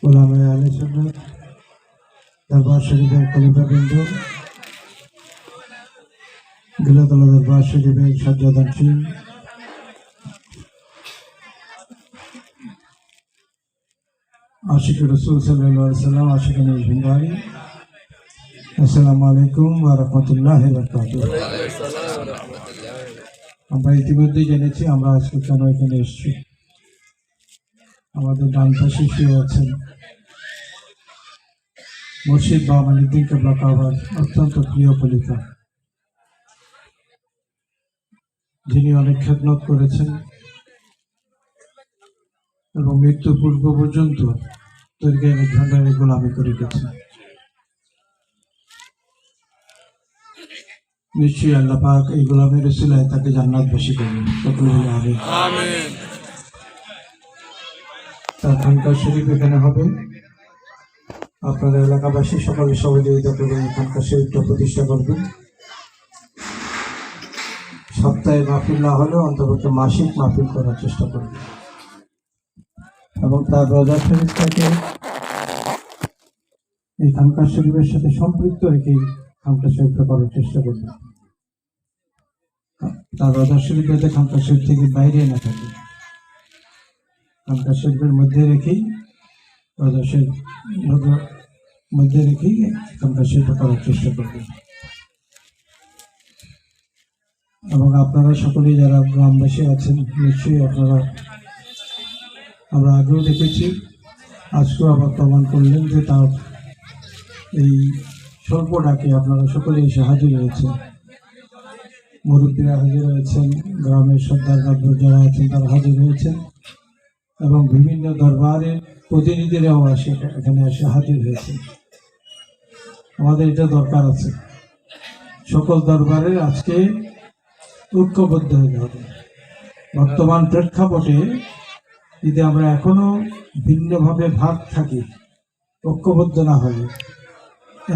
ওলামায়ে আহলে সুন্নাত দরবার শরীফের খলিফাবৃন্দ, গিলাতলা দরবার শরীফের সজ্জাদানশীন, আশিক রসুল সাল্লাল্লাহু আলাইহি ওয়াসাল্লাম, আশিকান ভাই, আসসালামু আলাইকুম ওয়া রাহমাতুল্লাহি ওয়া বারাকাতুহু। আমরা ইতিমধ্যেই জেনেছি আমরা আজকে কেন এখানে এসেছি। আমাদের ডান পাশে শুয়ে আছেন মুর্শিদ বাবা মানিউদ্দিন কেবলা কাবার অত্যন্ত প্রিয় খলিফা, যিনি অনেক খেদমত করেছেন এবং মৃত্যু পূর্ব পর্যন্ত তরকারি ভান্ডারে গোলামি করে গেছেন। নিশ্চয়ই আল্লাহ পাক এই গোলামের উসিলায় তাকে জান্নাতবাসী করবেন, সকলে বলে আমিন। তার খানকা শরীফ এখানে হবে, আপনারা এলাকাবাসী সকলে সহযোগিতা করে খানকা শরীফটা প্রতিষ্ঠা করবেন। সপ্তাহে মাহফিল না হলেও অন্তত মাসিক মাহফিল করার চেষ্টা করবেন এবং তার রোজা শরীফটাকে এই খানকা শরীফের সাথে সম্পৃক্ত রেখে খানকা শরীফটা করার চেষ্টা করবেন। তার রোজা শরীফ যাতে খানকা শরীফ থেকে বাইরে না থাকে, খানকা শরীফের মধ্যে রেখেই রোজা শরীফ মধ্যে রেখেই খানকা শরীফটা করার চেষ্টা করবেন। এবং আপনারা সকলেই যারা গ্রামবাসী আছেন, নিশ্চয়ই আপনারা, আমরা আগেও দেখেছি, আজকেও আবার প্রমাণ করলেন যে তার এই স্বল্প ডাকে আপনারা সকলে এসে হাজির হয়েছেন। মুরব্বীরা হাজির হয়েছেন, গ্রামের সর্দার গাদ্দার যারা আছেন তারা হাজির হয়েছেন এবং বিভিন্ন দরবারের প্রতিনিধিরাও এখানে এসে হাজির হয়েছেন। আমাদের এটা দরকার আছে, সকল দরবারের আজকে ঐক্যবদ্ধ হতে হবে। বর্তমান প্রেক্ষাপটে যদি আমরা এখনো ভিন্নভাবে ভাগ থাকি, ঐক্যবদ্ধ না হয়ে,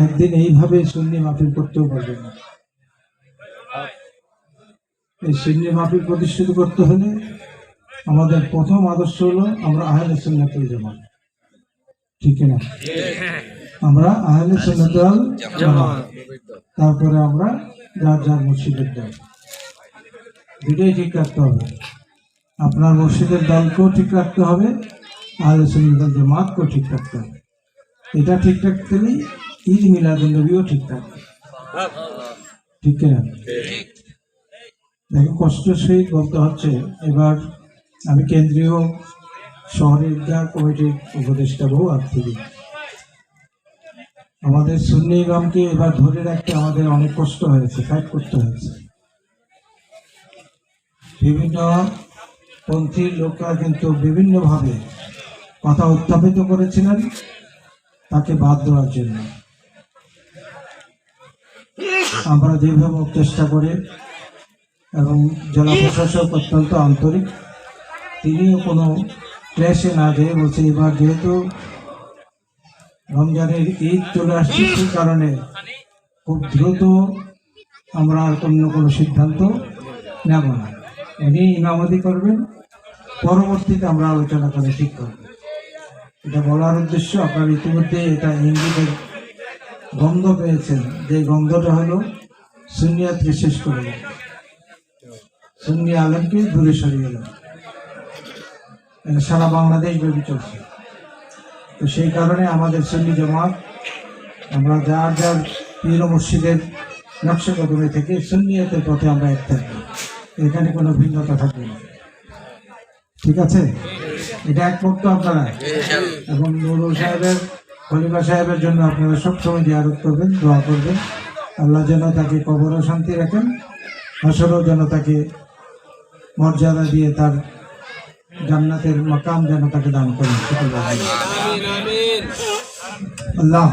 একদিন এইভাবে সুন্নি মাহফিল করতেও পারবে না। এই সুন্নি মাহফিল প্রতিষ্ঠিত করতে হলে আমাদের প্রথম আদর্শ হলো আমরা আহলে সুন্নাত ওয়াল জামাত, ঠিক না? আমরা আহলে সুন্নাত ওয়াল জামাত, তারপরে আমরা যার যার মসজিদের দল, দুটোই ঠিক রাখতে হবে। আপনার মসজিদের দলকেও ঠিক রাখতে হবে, আহলে সুন্নাত ওয়াল জামাতকেও ঠিক রাখতে হবে। এটা ঠিক রাখতে হলেই ঈদ মিলাদুন নবীও ঠিক থাকবে, ঠিক না? দেখেন, কষ্ট সহিত বলতে হচ্ছে, এবার আমি কেন্দ্রীয় শহরের ঈদগাহ কমিটির উপদেষ্টা বহু আর্থিক, আমাদের সুন্নি ইমামকে এবার ধরে রাখতে আমাদের অনেক কষ্ট হয়েছে, ফাইট করতে হয়েছে। বিভিন্ন পন্থীর লোকরা কিন্তু বিভিন্নভাবে কথা উত্থাপিত করেছিলেন তাকে বাদ দেওয়ার জন্য। আমরা যেভাবে চেষ্টা করে এবং জেলা প্রশাসক অত্যন্ত আন্তরিক, তিনিও কোনো ক্লেশে না দিয়ে বলছে এবার যেহেতু রমজানের ঈদ চলে আসছে, সেই কারণে খুব দ্রুত আমরা আর অন্য কোনো সিদ্ধান্ত নেব না, উনি ইমামতি করবেন, পরবর্তীতে আমরা আলোচনা করে ঠিক করব। এটা বলার উদ্দেশ্য, আপনার ইতিমধ্যে এটা ইঙ্গিতের গন্ধ পেয়েছেন, যে গন্ধটা হলো সুন্নিয়াতকে শেষ করে গেল, সুন্নি আলেমকে দূরে সরিয়ে গেল, সারা বাংলাদেশ ব্যাপী চলছে। তো সেই কারণে আমাদের সুন্নি জামাত, আমরা যার যার পীর ও মুর্শিদের নকশা কদমে থেকে সুন্নিয়াতের পথে আমরা এক থাকবো, এখানে কোনো ভিন্নতা থাকবে না, ঠিক আছে? এটা একমত তো আপনারা? এবং নুরুল সাহেবের, খলিফা সাহেবের জন্য আপনারা সবসময় জিয়ারত করবেন, দোয়া করবেন, আল্লাহ যেন তাকে কবরও শান্তি রাখেন, হাসরেও যেন তাকে মর্যাদা দিয়ে তার জান্নাতের মাকাম যেন তাকে দান করেন। আল্লাহ